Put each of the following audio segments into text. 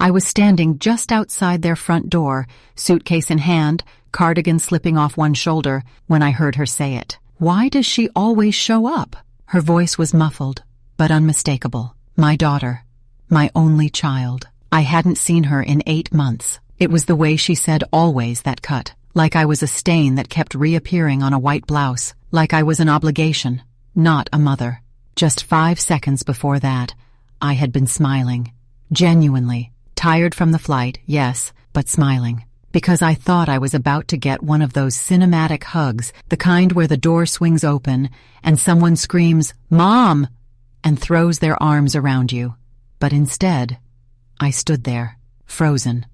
I was standing just outside their front door, suitcase in hand, cardigan slipping off one shoulder, when I heard her say it. Why does she always show up? Her voice was muffled, but unmistakable. My daughter. My only child. I hadn't seen her in 8 months. It was the way she said always that cut, like I was a stain that kept reappearing on a white blouse, like I was an obligation, not a mother. Just 5 seconds before that, I had been smiling. Genuinely. Tired from the flight, yes, but smiling. Because I thought I was about to get one of those cinematic hugs, the kind where the door swings open and someone screams, "Mom!" and throws their arms around you. But instead, I stood there, frozen.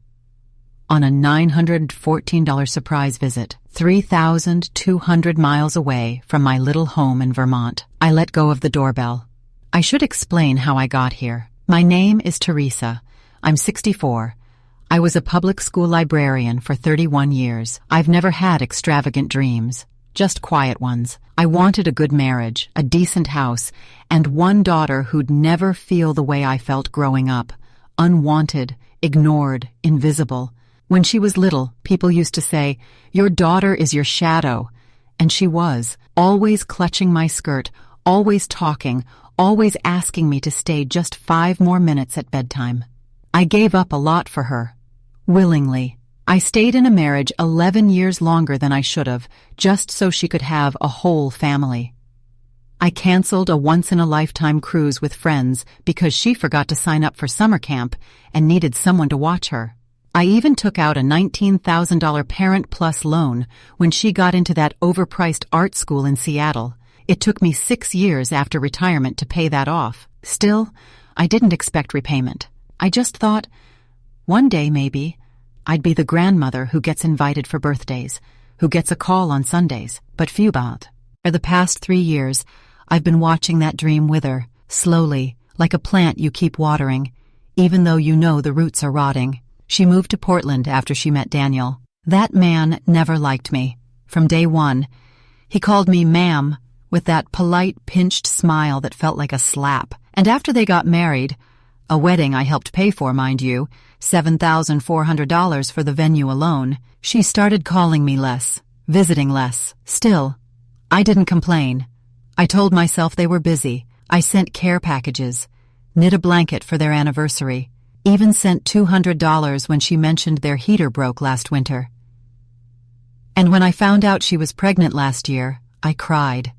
On a $914 surprise visit, 3,200 miles away from my little home in Vermont. I let go of the doorbell. I should explain how I got here. My name is Teresa. I'm 64. I was a public school librarian for 31 years. I've never had extravagant dreams, just quiet ones. I wanted a good marriage, a decent house, and one daughter who'd never feel the way I felt growing up. Unwanted, ignored, invisible. When she was little, people used to say, "Your daughter is your shadow." And she was, always clutching my skirt, always talking, always asking me to stay just 5 more minutes at bedtime. I gave up a lot for her. Willingly. I stayed in a marriage 11 years longer than I should have, just so she could have a whole family. I canceled a once-in-a-lifetime cruise with friends because she forgot to sign up for summer camp and needed someone to watch her. I even took out a $19,000 Parent Plus loan when she got into that overpriced art school in Seattle. It took me 6 years after retirement to pay that off. Still, I didn't expect repayment. I just thought, one day maybe, I'd be the grandmother who gets invited for birthdays, who gets a call on Sundays, but few about. For the past 3 years, I've been watching that dream wither, slowly, like a plant you keep watering, even though you know the roots are rotting. She moved to Portland after she met Daniel. That man never liked me. From day one, he called me ma'am, with that polite, pinched smile that felt like a slap. And after they got married, a wedding I helped pay for, mind you, $7,400 for the venue alone, she started calling me less, visiting less. Still, I didn't complain. I told myself they were busy. I sent care packages, knit a blanket for their anniversary, even sent $200 when she mentioned their heater broke last winter. And when I found out she was pregnant last year, I cried.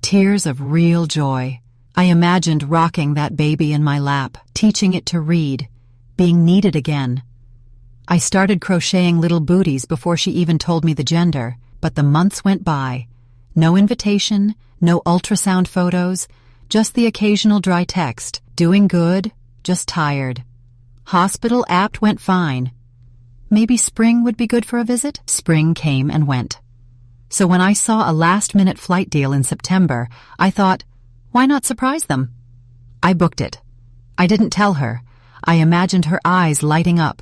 Tears of real joy. I imagined rocking that baby in my lap, teaching it to read, being needed again. I started crocheting little booties before she even told me the gender, but the months went by. No invitation, no ultrasound photos, just the occasional dry text. Doing good, just tired. Hospital apt went fine. Maybe spring would be good for a visit? Spring came and went. So when I saw a last-minute flight deal in September, I thought, why not surprise them? I booked it. I didn't tell her. I imagined her eyes lighting up.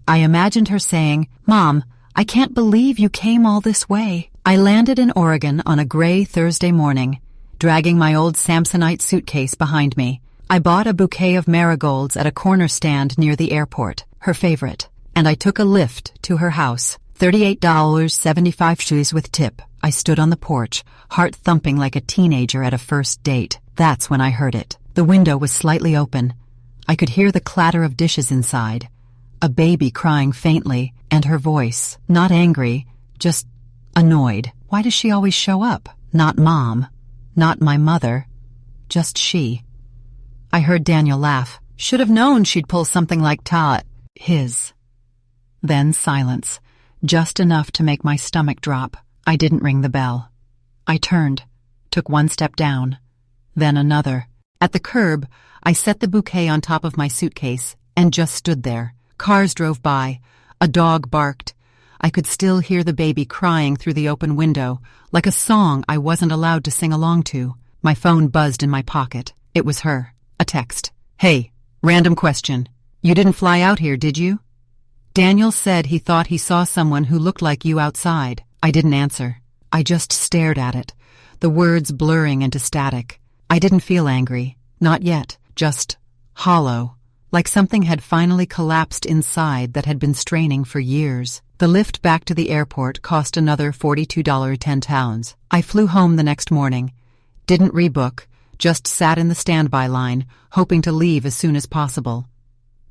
I imagined her saying, "Mom, I can't believe you came all this way." I landed in Oregon on a gray Thursday morning, dragging my old Samsonite suitcase behind me. I bought a bouquet of marigolds at a corner stand near the airport, her favorite, and I took a Lyft to her house. $38.75 with tip. I stood on the porch, heart thumping like a teenager at a first date. That's when I heard it. The window was slightly open. I could hear the clatter of dishes inside, a baby crying faintly, and her voice, not angry, just annoyed. Why does she always show up? Not Mom, not my mother, just she. I heard Daniel laugh. Should have known she'd pull something like his. Then silence. Just enough to make my stomach drop. I didn't ring the bell. I turned, took one step down, then another. At the curb, I set the bouquet on top of my suitcase and just stood there. Cars drove by. A dog barked. I could still hear the baby crying through the open window, like a song I wasn't allowed to sing along to. My phone buzzed in my pocket. It was her. A text. "Hey, random question. You didn't fly out here, did you? Daniel said he thought he saw someone who looked like you outside." I didn't answer. I just stared at it, the words blurring into static. I didn't feel angry. Not yet. Just hollow. like something had finally collapsed inside that had been straining for years. The lift back to the airport cost another $42.10. I flew home the next morning, didn't rebook, just sat in the standby line, hoping to leave as soon as possible.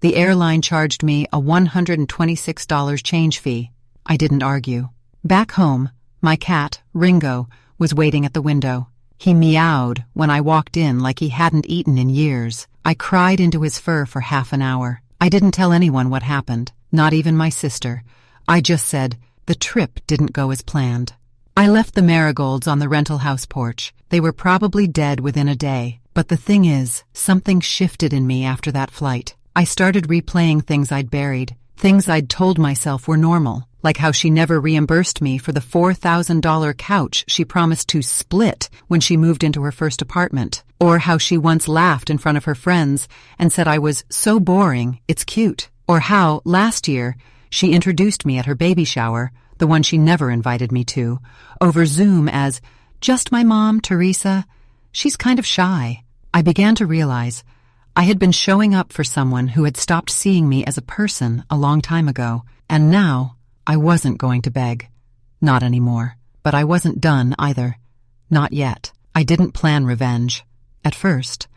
The airline charged me a $126 change fee. I didn't argue. Back home, my cat, Ringo, was waiting at the window. He meowed when I walked in like he hadn't eaten in years. I cried into his fur for half an hour. I didn't tell anyone what happened, not even my sister. I just said, the trip didn't go as planned. I left the marigolds on the rental house porch. They were probably dead within a day. But the thing is, something shifted in me after that flight. I started replaying things I'd buried, things I'd told myself were normal, like how she never reimbursed me for the $4,000 couch she promised to split when she moved into her first apartment, or how she once laughed in front of her friends and said I was so boring, it's cute, or how, last year, she introduced me at her baby shower, the one she never invited me to, over Zoom as, just my mom, Teresa. She's kind of shy. I began to realize I had been showing up for someone who had stopped seeing me as a person a long time ago, and now I wasn't going to beg. Not anymore. But I wasn't done either. Not yet. I didn't plan revenge. At first,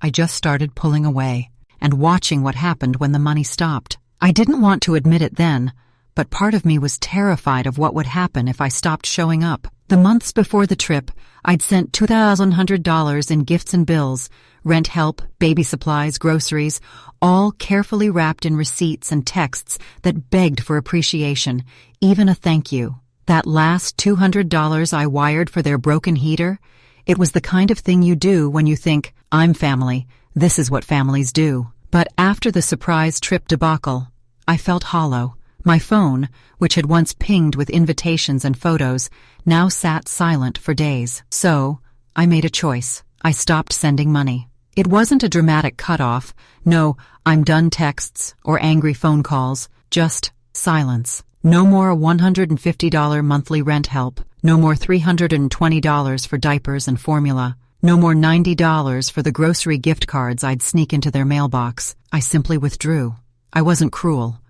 I just started pulling away and watching what happened when the money stopped. I didn't want to admit it then, but part of me was terrified of what would happen if I stopped showing up. The months before the trip, I'd sent $2,100 in gifts and bills, rent help, baby supplies, groceries, all carefully wrapped in receipts and texts that begged for appreciation, even a thank you. That last $200 I wired for their broken heater, it was the kind of thing you do when you think, I'm family, this is what families do. But after the surprise trip debacle, I felt hollow. My phone, which had once pinged with invitations and photos, now sat silent for days. So, I made a choice. I stopped sending money. It wasn't a dramatic cutoff, no I'm done texts or angry phone calls, just silence. No more $150 monthly rent help, no more $320 for diapers and formula, no more $90 for the grocery gift cards I'd sneak into their mailbox. I simply withdrew. I wasn't cruel.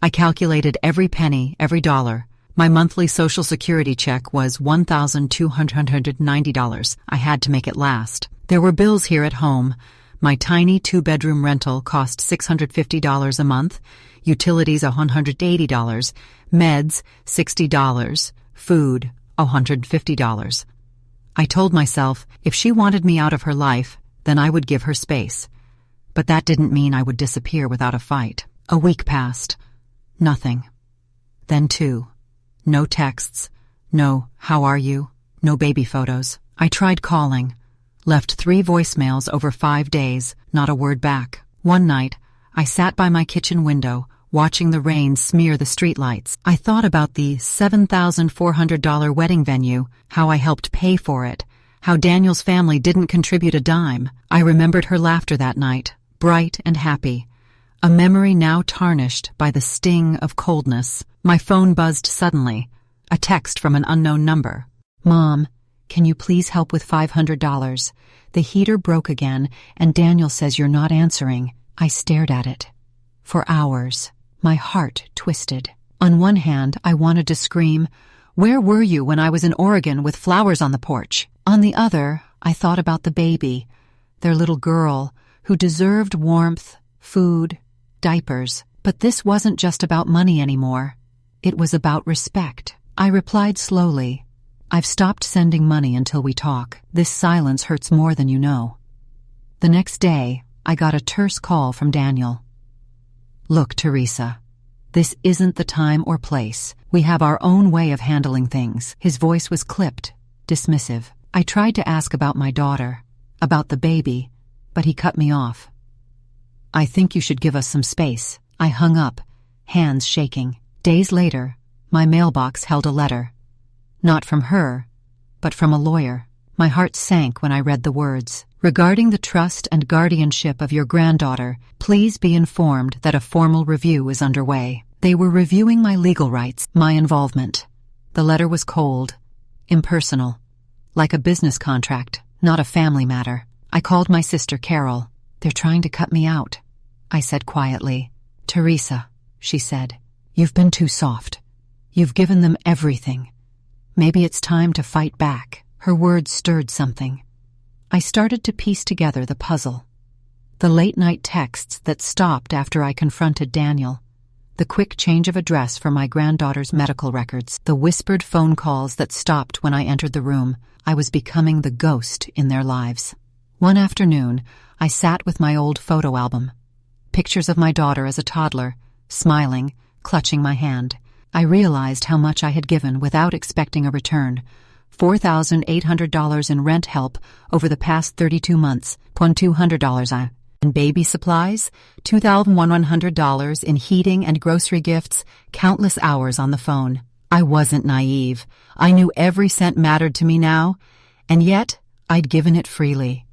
I calculated every penny, every dollar. My monthly Social Security check was $1,290. I had to make it last. There were bills here at home. My tiny two-bedroom rental cost $650 a month, utilities $180, meds $60, food $150. I told myself if she wanted me out of her life, then I would give her space. But that didn't mean I would disappear without a fight. A week passed. Nothing. Then 2. No texts. No, how are you? No baby photos. I tried calling. Left 3 voicemails over 5 days, not a word back. One night, I sat by my kitchen window, watching the rain smear the streetlights. I thought about the $7,400 wedding venue, how I helped pay for it, how Daniel's family didn't contribute a dime. I remembered her laughter that night, bright and happy. A memory now tarnished by the sting of coldness. My phone buzzed suddenly. A text from an unknown number. Mom, can you please help with $500? The heater broke again, and Daniel says you're not answering. I stared at it. For hours, my heart twisted. On one hand, I wanted to scream, where were you when I was in Oregon with flowers on the porch? On the other, I thought about the baby, their little girl, who deserved warmth, food, diapers. But this wasn't just about money anymore. It was about respect. I replied slowly, I've stopped sending money until we talk. This silence hurts more than you know. The next day, I got a terse call from Daniel. Look, Teresa, this isn't the time or place. We have our own way of handling things. His voice was clipped, dismissive. I tried to ask about my daughter, about the baby, but he cut me off. I think you should give us some space. I hung up, hands shaking. Days later, my mailbox held a letter. Not from her, but from a lawyer. My heart sank when I read the words. Regarding the trust and guardianship of your granddaughter, please be informed that a formal review is underway. They were reviewing my legal rights, my involvement. The letter was cold, impersonal, like a business contract, not a family matter. I called my sister Carol. They're trying to cut me out. I said quietly. Teresa, she said, you've been too soft. You've given them everything. Maybe it's time to fight back. Her words stirred something. I started to piece together the puzzle. The late-night texts that stopped after I confronted Daniel. The quick change of address for my granddaughter's medical records. The whispered phone calls that stopped when I entered the room. I was becoming the ghost in their lives. One afternoon, I sat with my old photo album. Pictures of my daughter as a toddler, smiling, clutching my hand. I realized how much I had given without expecting a return. $4,800 in rent help over the past 32 months. $200 in baby supplies, $2,100 in heating and grocery gifts, countless hours on the phone. I wasn't naive. I knew every cent mattered to me now, and yet I'd given it freely.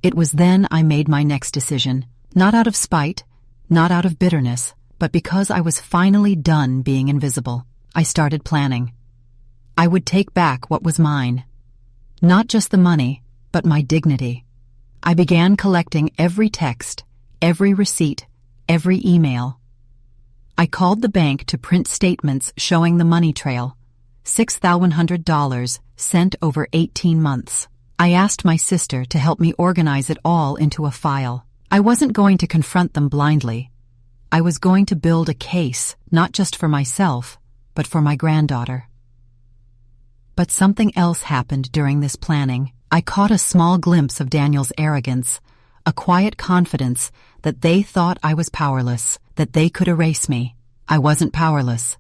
It was then I made my next decision. Not out of spite, not out of bitterness, but because I was finally done being invisible. I started planning. I would take back what was mine. Not just the money, but my dignity. I began collecting every text, every receipt, every email. I called the bank to print statements showing the money trail. $6,100 sent over 18 months. I asked my sister to help me organize it all into a file. I wasn't going to confront them blindly. I was going to build a case, not just for myself, but for my granddaughter. But something else happened during this planning. I caught a small glimpse of Daniel's arrogance, a quiet confidence that they thought I was powerless, that they could erase me. I wasn't powerless,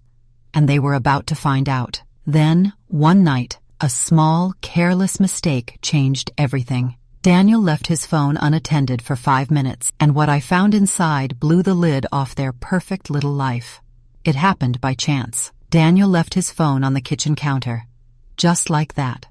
and they were about to find out. Then, one night, a small, careless mistake changed everything. Daniel left his phone unattended for 5 minutes, and what I found inside blew the lid off their perfect little life. It happened by chance. Daniel left his phone on the kitchen counter. Just like that.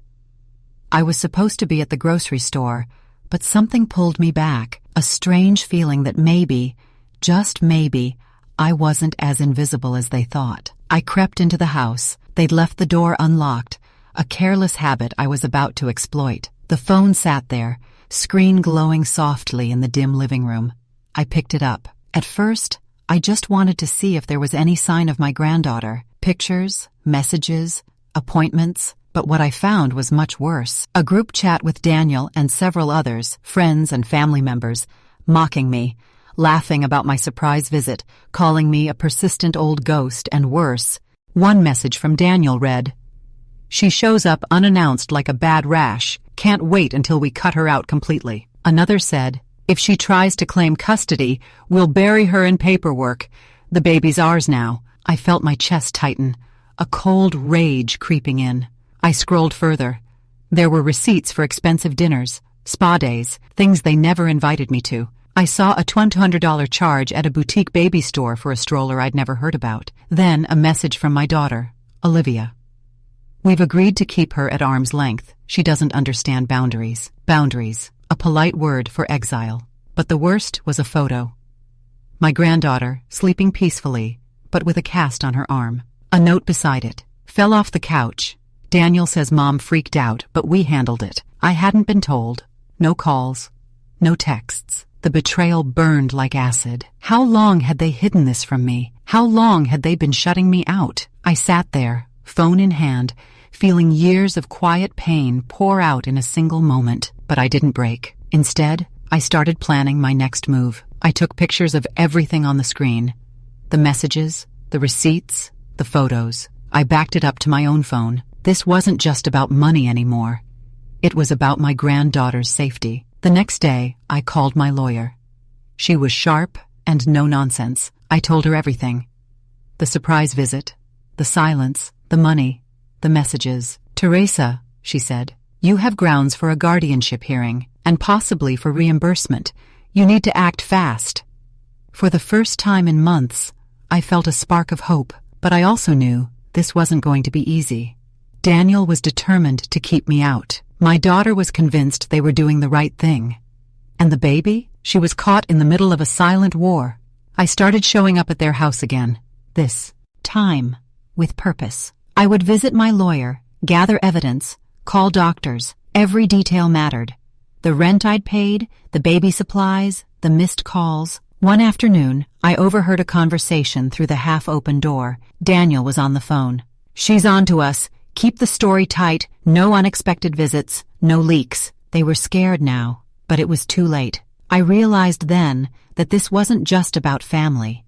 I was supposed to be at the grocery store, but something pulled me back, a strange feeling that maybe, just maybe, I wasn't as invisible as they thought. I crept into the house. They'd left the door unlocked, a careless habit I was about to exploit. The phone sat there, screen glowing softly in the dim living room. I picked it up. At first, I just wanted to see if there was any sign of my granddaughter. Pictures, messages, appointments. But what I found was much worse. A group chat with Daniel and several others, friends and family members, mocking me, laughing about my surprise visit, calling me a persistent old ghost, and worse. One message from Daniel read, "She shows up unannounced like a bad rash. Can't wait until we cut her out completely." Another said, "If she tries to claim custody, we'll bury her in paperwork. The baby's ours now." I felt my chest tighten, a cold rage creeping in. I scrolled further. There were receipts for expensive dinners, spa days, things they never invited me to. I saw a $200 charge at a boutique baby store for a stroller I'd never heard about. Then a message from my daughter, Olivia. "We've agreed to keep her at arm's length. She doesn't understand boundaries." Boundaries, a polite word for exile. But the worst was a photo. My granddaughter, sleeping peacefully, but with a cast on her arm. A note beside it. "Fell off the couch. Daniel says Mom freaked out, but we handled it." I hadn't been told. No calls. No texts. The betrayal burned like acid. How long had they hidden this from me? How long had they been shutting me out? I sat there, phone in hand, feeling years of quiet pain pour out in a single moment. But I didn't break. Instead, I started planning my next move. I took pictures of everything on the screen. The messages, the receipts, the photos. I backed it up to my own phone. This wasn't just about money anymore. It was about my granddaughter's safety. The next day, I called my lawyer. She was sharp and no nonsense. I told her everything. The surprise visit, the silence, the money, the messages. "Teresa," she said, "you have grounds for a guardianship hearing, and possibly for reimbursement. You need to act fast." For the first time in months, I felt a spark of hope, but I also knew this wasn't going to be easy. Daniel was determined to keep me out. My daughter was convinced they were doing the right thing. And the baby? She was caught in the middle of a silent war. I started showing up at their house again. This time, with purpose. I would visit my lawyer, gather evidence, call doctors. Every detail mattered. The rent I'd paid, the baby supplies, the missed calls. One afternoon, I overheard a conversation through the half-open door. Daniel was on the phone. "She's on to us. Keep the story tight. No unexpected visits. No leaks." They were scared now, but it was too late. I realized then that this wasn't just about family.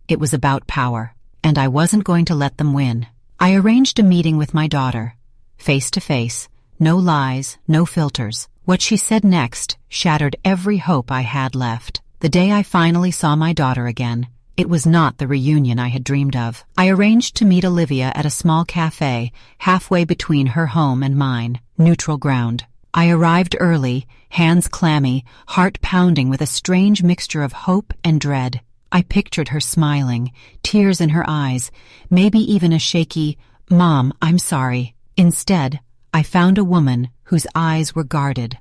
It was about power, and I wasn't going to let them win. I arranged a meeting with my daughter. Face to face, no lies, no filters. What she said next shattered every hope I had left. The day I finally saw my daughter again, it was not the reunion I had dreamed of. I arranged to meet Olivia at a small cafe halfway between her home and mine, neutral ground. I arrived early, hands clammy, heart pounding with a strange mixture of hope and dread. I pictured her smiling, tears in her eyes, maybe even a shaky, "Mom, I'm sorry." Instead, I found a woman whose eyes were guarded,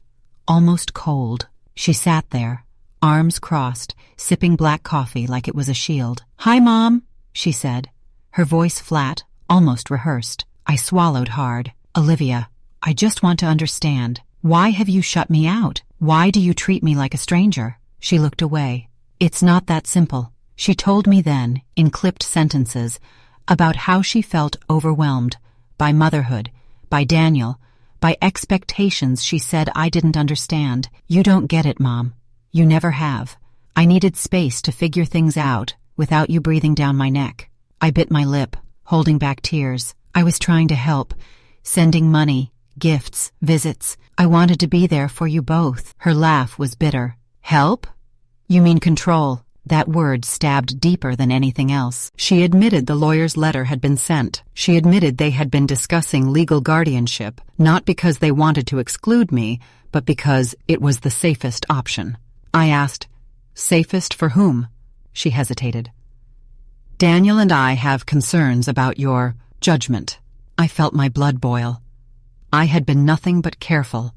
almost cold. She sat there, arms crossed, sipping black coffee like it was a shield. "Hi, Mom," she said, her voice flat, almost rehearsed. I swallowed hard. "Olivia, I just want to understand. Why have you shut me out? Why do you treat me like a stranger?" She looked away. "It's not that simple." She told me then, in clipped sentences, about how she felt overwhelmed by motherhood, by Daniel, by expectations she said I didn't understand. "You don't get it, Mom. You never have. I needed space to figure things out without you breathing down my neck." I bit my lip, holding back tears. I was trying to help, sending money, gifts, visits. I wanted to be there for you both. Her laugh was bitter. "Help? You mean control." That word stabbed deeper than anything else. She admitted the lawyer's letter had been sent. She admitted they had been discussing legal guardianship, not because they wanted to exclude me, but because it was the safest option. I asked, "Safest for whom?" She hesitated. "Daniel and I have concerns about your judgment." I felt my blood boil. I had been nothing but careful.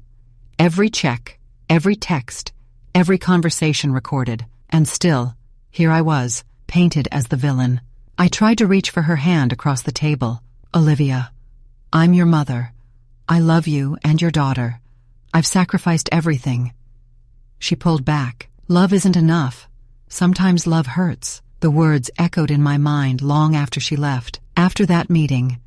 Every check, every text, every conversation recorded. And still, here I was, painted as the villain. I tried to reach for her hand across the table. "Olivia, I'm your mother. I love you and your daughter. I've sacrificed everything." She pulled back. "Love isn't enough. Sometimes love hurts." The words echoed in my mind long after she left. After that meeting,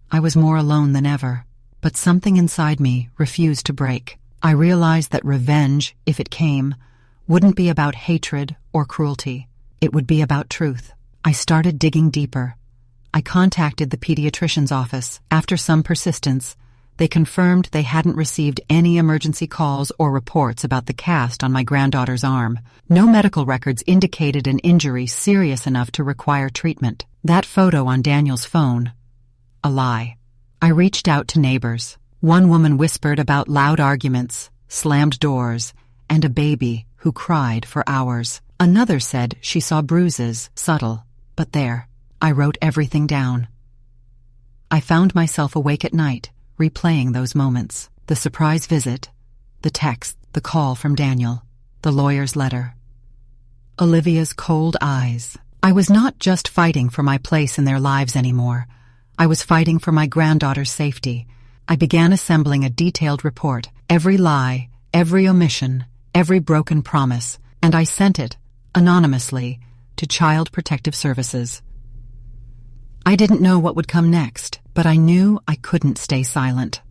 I was more alone than ever. But something inside me refused to break. I realized that revenge, if it came, wouldn't be about hatred or cruelty. It would be about truth. I started digging deeper. I contacted the pediatrician's office. After some persistence, they confirmed they hadn't received any emergency calls or reports about the cast on my granddaughter's arm. No medical records indicated an injury serious enough to require treatment. That photo on Daniel's phone, a lie. I reached out to neighbors. One woman whispered about loud arguments, slammed doors, and a baby who cried for hours. Another said she saw bruises, subtle, but there. I wrote everything down. I found myself awake at night, replaying those moments. The surprise visit, the text, the call from Daniel, the lawyer's letter. Olivia's cold eyes. I was not just fighting for my place in their lives anymore. I was fighting for my granddaughter's safety. I began assembling a detailed report, every lie, every omission, every broken promise, and I sent it, anonymously, to Child Protective Services. I didn't know what would come next, but I knew I couldn't stay silent.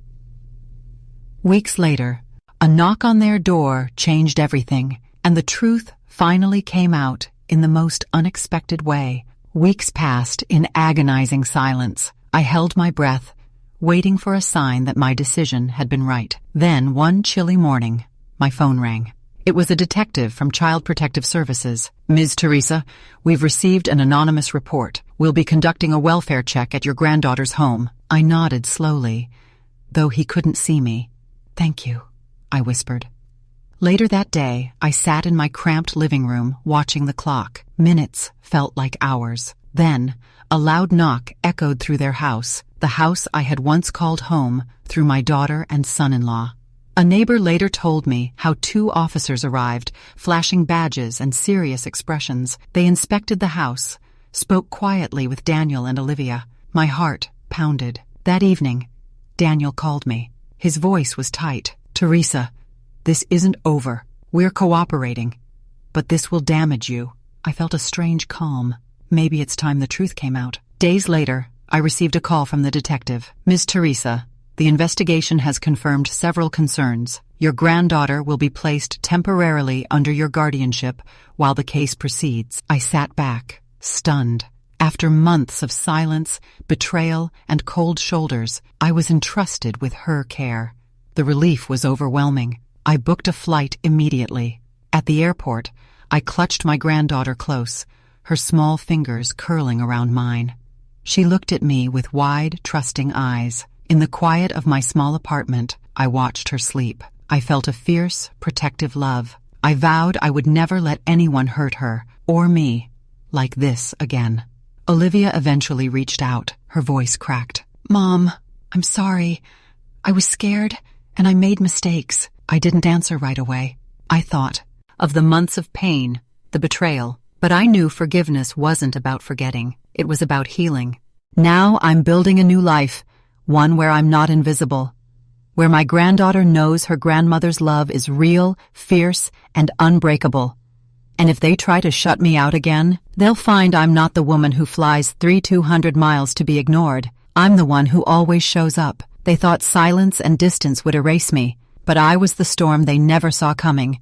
Weeks later, a knock on their door changed everything, and the truth finally came out in the most unexpected way. Weeks passed in agonizing silence. I held my breath, waiting for a sign that my decision had been right. Then, one chilly morning, my phone rang. It was a detective from Child Protective Services. "Ms. Teresa, we've received an anonymous report. We'll be conducting a welfare check at your granddaughter's home." I nodded slowly, though he couldn't see me. "Thank you," I whispered. Later that day, I sat in my cramped living room watching the clock. Minutes felt like hours. Then, a loud knock echoed through their house, the house I had once called home through my daughter and son-in-law. A neighbor later told me how 2 officers arrived, flashing badges and serious expressions. They inspected the house, spoke quietly with Daniel and Olivia. My heart pounded. That evening, Daniel called me. His voice was tight. "Teresa, this isn't over. We're cooperating. But this will damage you. I felt a strange calm. Maybe it's time the truth came out. Days later, I received a call from the detective. Ms. Teresa, the investigation has confirmed several concerns. Your granddaughter will be placed temporarily under your guardianship while the case proceeds. I sat back, stunned. After months of silence, betrayal, and cold shoulders, I was entrusted with her care. The relief was overwhelming. I booked a flight immediately. At the airport, I clutched my granddaughter close, her small fingers curling around mine. She looked at me with wide, trusting eyes. In the quiet of my small apartment, I watched her sleep. I felt a fierce, protective love. I vowed I would never let anyone hurt her, or me, like this again. Olivia eventually reached out, her voice cracked. "Mom, I'm sorry. I was scared, and I made mistakes." I didn't answer right away. I thought of the months of pain, the betrayal, but I knew forgiveness wasn't about forgetting. It was about healing. Now I'm building a new life, one where I'm not invisible, where my granddaughter knows her grandmother's love is real, fierce, and unbreakable. And if they try to shut me out again, they'll find I'm not the woman who flies 200 miles to be ignored. I'm the one who always shows up. They thought silence and distance would erase me, but I was the storm they never saw coming.